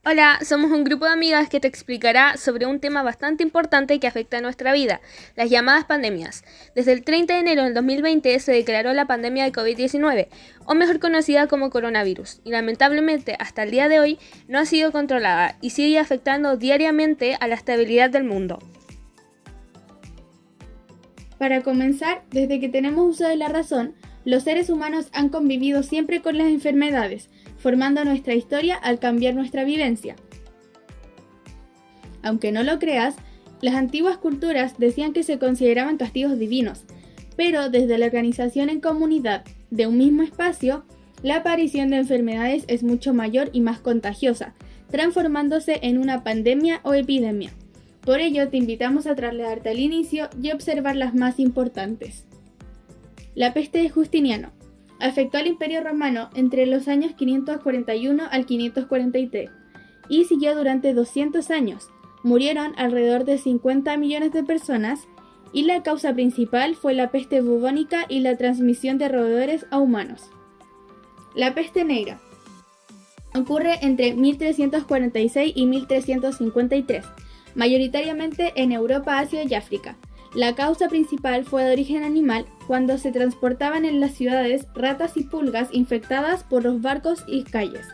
Hola, somos un grupo de amigas que te explicará sobre un tema bastante importante que afecta a nuestra vida, las llamadas pandemias. Desde el 30 de enero del 2020 se declaró la pandemia de COVID-19, o mejor conocida como coronavirus, y lamentablemente hasta el día de hoy no ha sido controlada y sigue afectando diariamente a la estabilidad del mundo. Para comenzar, desde que tenemos uso de la razón, los seres humanos han convivido siempre con las enfermedades, formando nuestra historia al cambiar nuestra vivencia. Aunque no lo creas, las antiguas culturas decían que se consideraban castigos divinos, pero desde la organización en comunidad de un mismo espacio, la aparición de enfermedades es mucho mayor y más contagiosa, transformándose en una pandemia o epidemia. Por ello, te invitamos a trasladarte al inicio y observar las más importantes. La peste de Justiniano afectó al Imperio Romano entre los años 541 al 543 y siguió durante 200 años. Murieron alrededor de 50 millones de personas y la causa principal fue la peste bubónica y la transmisión de roedores a humanos. La peste negra ocurre entre 1346 y 1353. Mayoritariamente en Europa, Asia y África. La causa principal fue de origen animal cuando se transportaban en las ciudades ratas y pulgas infectadas por los barcos y calles.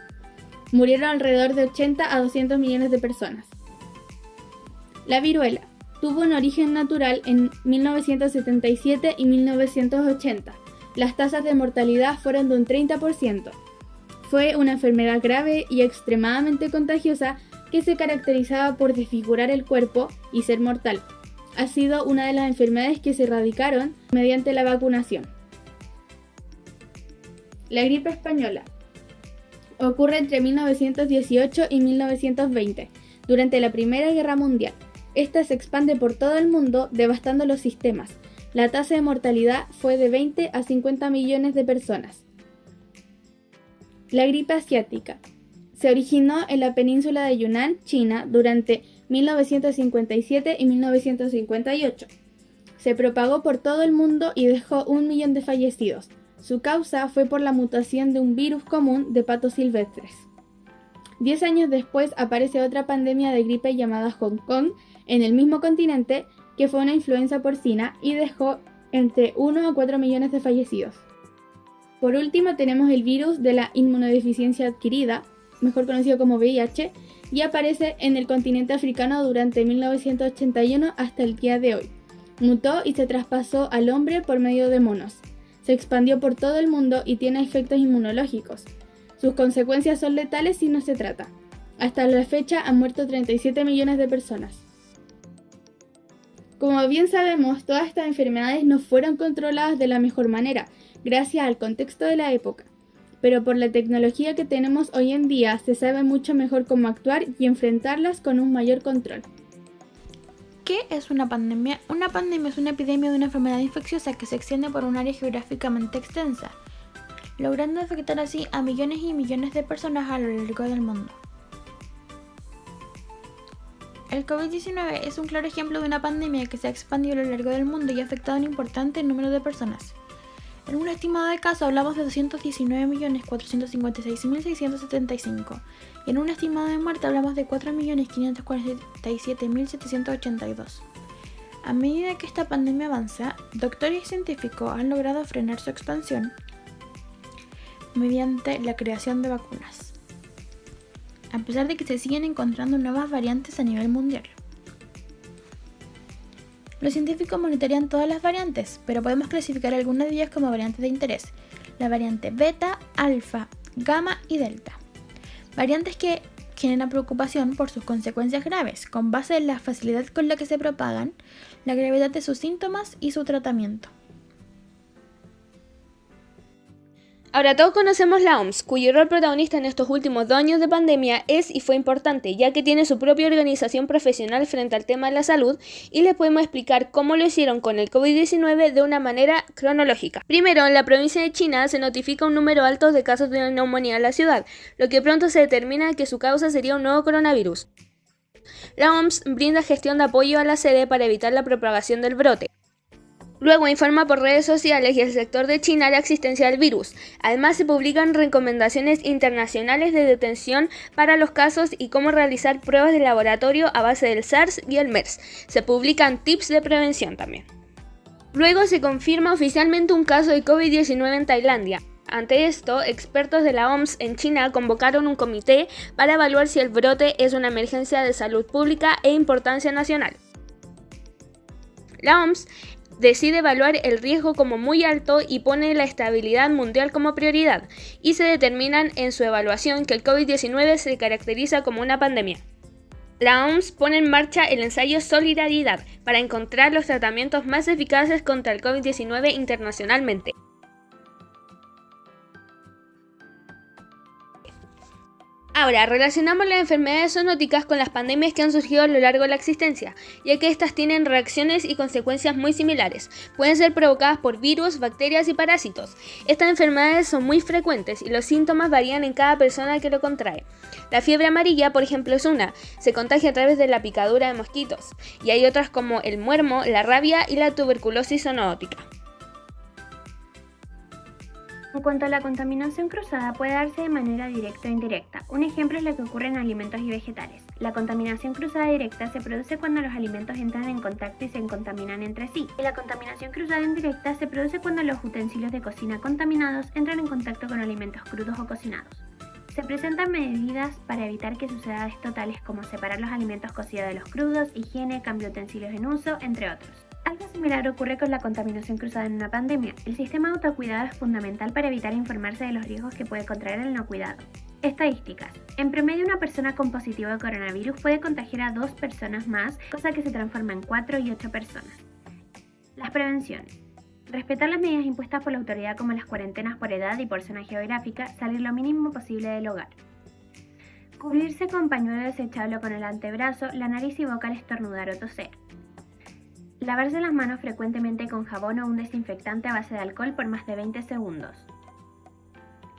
Murieron alrededor de 80 a 200 millones de personas. La viruela tuvo un origen natural en 1977 y 1980. Las tasas de mortalidad fueron de un 30%. Fue una enfermedad grave y extremadamente contagiosa que se caracterizaba por desfigurar el cuerpo y ser mortal. Ha sido una de las enfermedades que se erradicaron mediante la vacunación. La gripe española ocurre entre 1918 y 1920, durante la Primera Guerra Mundial. Esta se expande por todo el mundo, devastando los sistemas. La tasa de mortalidad fue de 20 a 50 millones de personas. La gripe asiática se originó en la península de Yunnan, China, durante 1957 y 1958. Se propagó por todo el mundo y dejó 1 millón de fallecidos. Su causa fue por la mutación de un virus común de patos silvestres. 10 años después aparece otra pandemia de gripe llamada Hong Kong en el mismo continente, que fue una influenza porcina y dejó entre 1 a 4 millones de fallecidos. Por último tenemos el virus de la inmunodeficiencia adquirida, mejor conocido como VIH, y aparece en el continente africano durante 1981 hasta el día de hoy. Mutó y se traspasó al hombre por medio de monos. Se expandió por todo el mundo y tiene efectos inmunológicos. Sus consecuencias son letales si no se trata. Hasta la fecha han muerto 37 millones de personas. Como bien sabemos, todas estas enfermedades no fueron controladas de la mejor manera, gracias al contexto de la época. Pero por la tecnología que tenemos hoy en día se sabe mucho mejor cómo actuar y enfrentarlas con un mayor control. ¿Qué es una pandemia? Una pandemia es una epidemia de una enfermedad infecciosa que se extiende por un área geográficamente extensa, logrando afectar así a millones y millones de personas a lo largo del mundo. El COVID-19 es un claro ejemplo de una pandemia que se ha expandido a lo largo del mundo y ha afectado a un importante número de personas. En un estimado de casos hablamos de 219.456.675 y en un estimado de muerte hablamos de 4.547.782. A medida que esta pandemia avanza, doctores y científicos han logrado frenar su expansión mediante la creación de vacunas, a pesar de que se siguen encontrando nuevas variantes a nivel mundial. Los científicos monitorean todas las variantes, pero podemos clasificar algunas de ellas como variantes de interés: la variante beta, alfa, gamma y delta. Variantes que generan preocupación por sus consecuencias graves, con base en la facilidad con la que se propagan, la gravedad de sus síntomas y su tratamiento. Ahora todos conocemos la OMS, cuyo rol protagonista en estos últimos 2 años de pandemia es y fue importante, ya que tiene su propia organización profesional frente al tema de la salud, y les podemos explicar cómo lo hicieron con el COVID-19 de una manera cronológica. Primero, en la provincia de China se notifica un número alto de casos de neumonía en la ciudad, lo que pronto se determina que su causa sería un nuevo coronavirus. La OMS brinda gestión de apoyo a la sede para evitar la propagación del brote. Luego informa por redes sociales y el sector de China la existencia del virus. Además se publican recomendaciones internacionales de detención para los casos y cómo realizar pruebas de laboratorio a base del SARS y el MERS. Se publican tips de prevención también. Luego se confirma oficialmente un caso de COVID-19 en Tailandia. Ante esto, expertos de la OMS en China convocaron un comité para evaluar si el brote es una emergencia de salud pública e importancia nacional. La OMS decide evaluar el riesgo como muy alto y pone la estabilidad mundial como prioridad, y se determinan en su evaluación que el COVID-19 se caracteriza como una pandemia. La OMS pone en marcha el ensayo Solidaridad para encontrar los tratamientos más eficaces contra el COVID-19 internacionalmente. Ahora, relacionamos las enfermedades zoonóticas con las pandemias que han surgido a lo largo de la existencia, ya que estas tienen reacciones y consecuencias muy similares. Pueden ser provocadas por virus, bacterias y parásitos. Estas enfermedades son muy frecuentes y los síntomas varían en cada persona que lo contrae. La fiebre amarilla, por ejemplo, es una. Se contagia a través de la picadura de mosquitos. Y hay otras como el muermo, la rabia y la tuberculosis zoonótica. En cuanto a la contaminación cruzada, puede darse de manera directa o indirecta. Un ejemplo es lo que ocurre en alimentos y vegetales. La contaminación cruzada directa se produce cuando los alimentos entran en contacto y se contaminan entre sí. Y la contaminación cruzada indirecta se produce cuando los utensilios de cocina contaminados entran en contacto con alimentos crudos o cocinados. Se presentan medidas para evitar que suceda esto, tales como separar los alimentos cocidos de los crudos, higiene, cambio de utensilios en uso, entre otros. Algo similar ocurre con la contaminación cruzada en una pandemia. El sistema de autocuidado es fundamental para evitar informarse de los riesgos que puede contraer el no cuidado. Estadísticas. En promedio, una persona con positivo de coronavirus puede contagiar a 2 personas más, cosa que se transforma en 4 y 8 personas. Las prevenciones. Respetar las medidas impuestas por la autoridad, como las cuarentenas por edad y por zona geográfica, salir lo mínimo posible del hogar. Cubrirse con pañuelo desechable o con el antebrazo, la nariz y boca al estornudar o toser. Lavarse las manos frecuentemente con jabón o un desinfectante a base de alcohol por más de 20 segundos.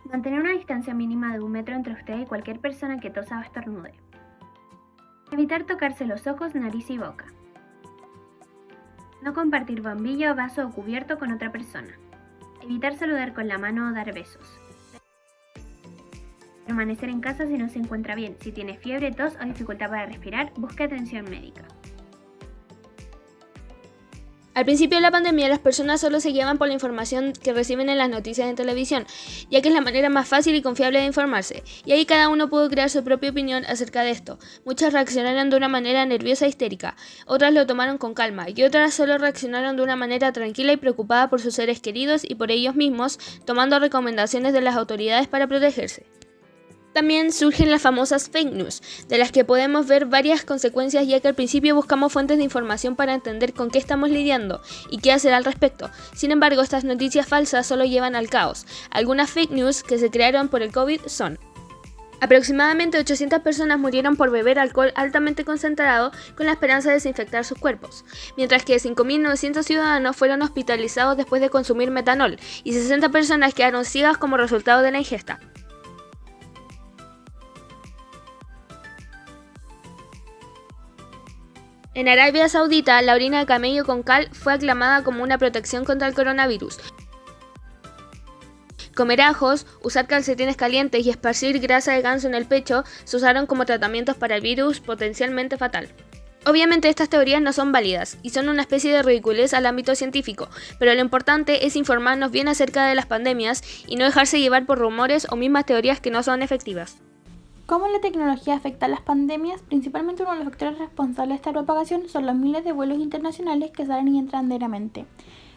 Mantener una distancia mínima de 1 metro entre usted y cualquier persona que tosa o estornude. Evitar tocarse los ojos, nariz y boca. No compartir bombillo, vaso o cubierto con otra persona. Evitar saludar con la mano o dar besos. Permanecer en casa si no se encuentra bien. Si tiene fiebre, tos o dificultad para respirar, busque atención médica. Al principio de la pandemia, las personas solo se guiaban por la información que reciben en las noticias en televisión, ya que es la manera más fácil y confiable de informarse, y ahí cada uno pudo crear su propia opinión acerca de esto. Muchas reaccionaron de una manera nerviosa e histérica, otras lo tomaron con calma, y otras solo reaccionaron de una manera tranquila y preocupada por sus seres queridos y por ellos mismos, tomando recomendaciones de las autoridades para protegerse. También surgen las famosas fake news, de las que podemos ver varias consecuencias, ya que al principio buscamos fuentes de información para entender con qué estamos lidiando y qué hacer al respecto. Sin embargo, estas noticias falsas solo llevan al caos. Algunas fake news que se crearon por el COVID son: aproximadamente 800 personas murieron por beber alcohol altamente concentrado con la esperanza de desinfectar sus cuerpos, mientras que 5.900 ciudadanos fueron hospitalizados después de consumir metanol y 60 personas quedaron ciegas como resultado de la ingesta. En Arabia Saudita, la orina de camello con cal fue aclamada como una protección contra el coronavirus. Comer ajos, usar calcetines calientes y esparcir grasa de ganso en el pecho se usaron como tratamientos para el virus potencialmente fatal. Obviamente estas teorías no son válidas y son una especie de ridiculez al ámbito científico, pero lo importante es informarnos bien acerca de las pandemias y no dejarse llevar por rumores o mismas teorías que no son efectivas. ¿Cómo la tecnología afecta a las pandemias? Principalmente uno de los factores responsables de esta propagación son los miles de vuelos internacionales que salen y entran diariamente,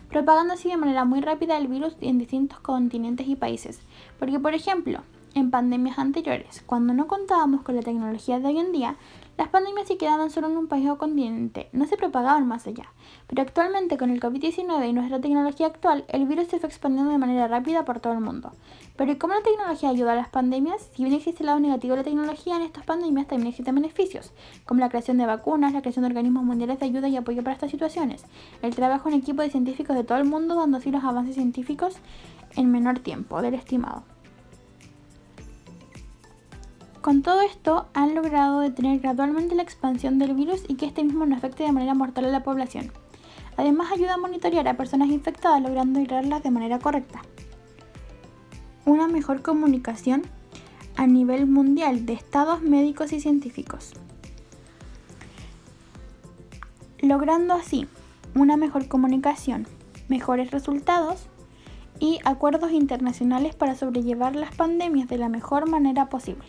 propagando así de manera muy rápida el virus en distintos continentes y países. Porque, por ejemplo, en pandemias anteriores, cuando no contábamos con la tecnología de hoy en día, las pandemias se quedaban solo en un país o continente, no se propagaban más allá. Pero actualmente, con el COVID-19 y nuestra tecnología actual, el virus se fue expandiendo de manera rápida por todo el mundo. Pero ¿y cómo la tecnología ayuda a las pandemias? Si bien existe el lado negativo de la tecnología, en estas pandemias también existen beneficios, como la creación de vacunas, la creación de organismos mundiales de ayuda y apoyo para estas situaciones, el trabajo en equipo de científicos de todo el mundo, dando así los avances científicos en menor tiempo del estimado. Con todo esto, han logrado detener gradualmente la expansión del virus y que este mismo no afecte de manera mortal a la población. Además ayuda a monitorear a personas infectadas logrando aislarlas de manera correcta. Una mejor comunicación a nivel mundial de estados médicos y científicos, logrando así una mejor comunicación, mejores resultados y acuerdos internacionales para sobrellevar las pandemias de la mejor manera posible.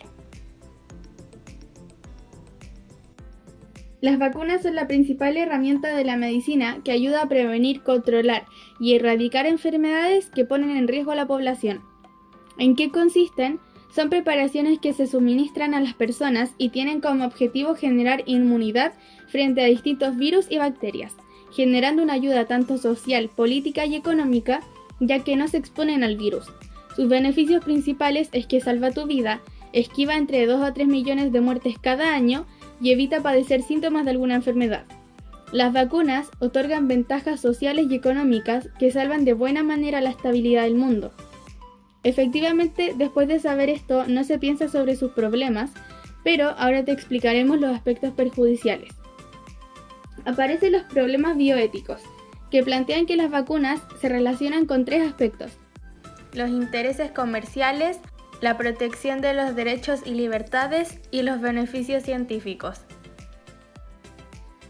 Las vacunas son la principal herramienta de la medicina que ayuda a prevenir, controlar y erradicar enfermedades que ponen en riesgo a la población. ¿En qué consisten? Son preparaciones que se suministran a las personas y tienen como objetivo generar inmunidad frente a distintos virus y bacterias, generando una ayuda tanto social, política y económica, ya que no se exponen al virus. Sus beneficios principales es que salva tu vida, esquiva entre 2 a 3 millones de muertes cada año y evita padecer síntomas de alguna enfermedad. Las vacunas otorgan ventajas sociales y económicas que salvan de buena manera la estabilidad del mundo. Efectivamente, después de saber esto, no se piensa sobre sus problemas, pero ahora te explicaremos los aspectos perjudiciales. Aparecen los problemas bioéticos, que plantean que las vacunas se relacionan con 3 aspectos: los intereses comerciales, la protección de los derechos y libertades y los beneficios científicos.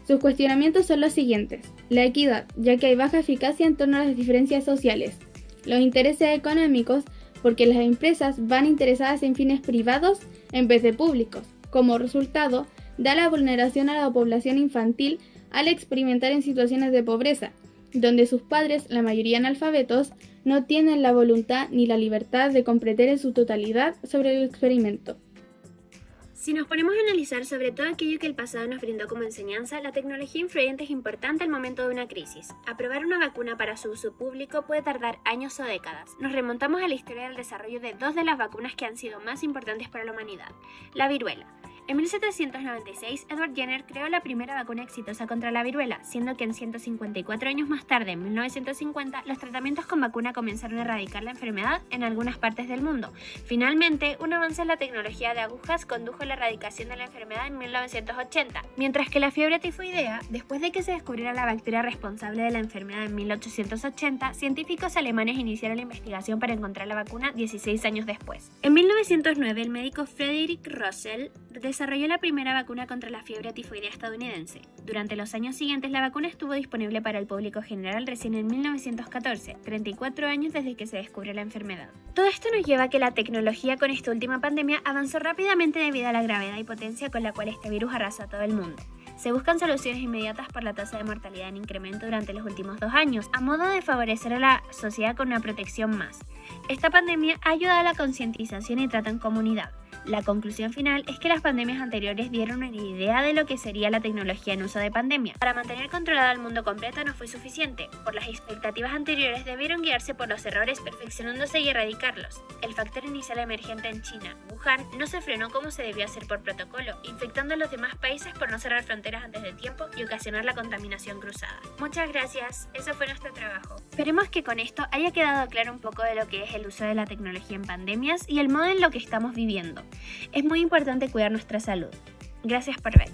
Sus cuestionamientos son los siguientes: la equidad, ya que hay baja eficacia en torno a las diferencias sociales; los intereses económicos, porque las empresas van interesadas en fines privados en vez de públicos. Como resultado, da la vulneración a la población infantil al experimentar en situaciones de pobreza, donde sus padres, la mayoría analfabetos, no tienen la voluntad ni la libertad de comprender en su totalidad sobre el experimento. Si nos ponemos a analizar sobre todo aquello que el pasado nos brindó como enseñanza, la tecnología influyente es importante al momento de una crisis. Aprobar una vacuna para su uso público puede tardar años o décadas. Nos remontamos a la historia del desarrollo de 2 de las vacunas que han sido más importantes para la humanidad: la viruela. En 1796, Edward Jenner creó la primera vacuna exitosa contra la viruela, siendo que en 154 años más tarde, en 1950, los tratamientos con vacuna comenzaron a erradicar la enfermedad en algunas partes del mundo. Finalmente, un avance en la tecnología de agujas condujo a la erradicación de la enfermedad en 1980, mientras que la fiebre tifoidea, después de que se descubriera la bacteria responsable de la enfermedad en 1880, científicos alemanes iniciaron la investigación para encontrar la vacuna 16 años después. En 1909, el médico Frederick Russell desarrolló la primera vacuna contra la fiebre tifoidea estadounidense. Durante los años siguientes, la vacuna estuvo disponible para el público general recién en 1914, 34 años desde que se descubrió la enfermedad. Todo esto nos lleva a que la tecnología con esta última pandemia avanzó rápidamente debido a la gravedad y potencia con la cual este virus arrasó a todo el mundo. Se buscan soluciones inmediatas por la tasa de mortalidad en incremento durante los últimos 2 años, a modo de favorecer a la sociedad con una protección más. Esta pandemia ha ayudado a la concientización y trato en comunidad. La conclusión final es que las pandemias anteriores dieron una idea de lo que sería la tecnología en uso de pandemia. Para mantener controlado al mundo completo no fue suficiente. Por las expectativas anteriores debieron guiarse por los errores, perfeccionándose y erradicarlos. El factor inicial emergente en China, Wuhan, no se frenó como se debió hacer por protocolo, infectando a los demás países por no cerrar fronteras antes de tiempo y ocasionar la contaminación cruzada. Muchas gracias, eso fue nuestro trabajo. Esperemos que con esto haya quedado claro un poco de lo que es el uso de la tecnología en pandemias y el modo en lo que estamos viviendo. Es muy importante cuidar nuestra salud. Gracias por ver.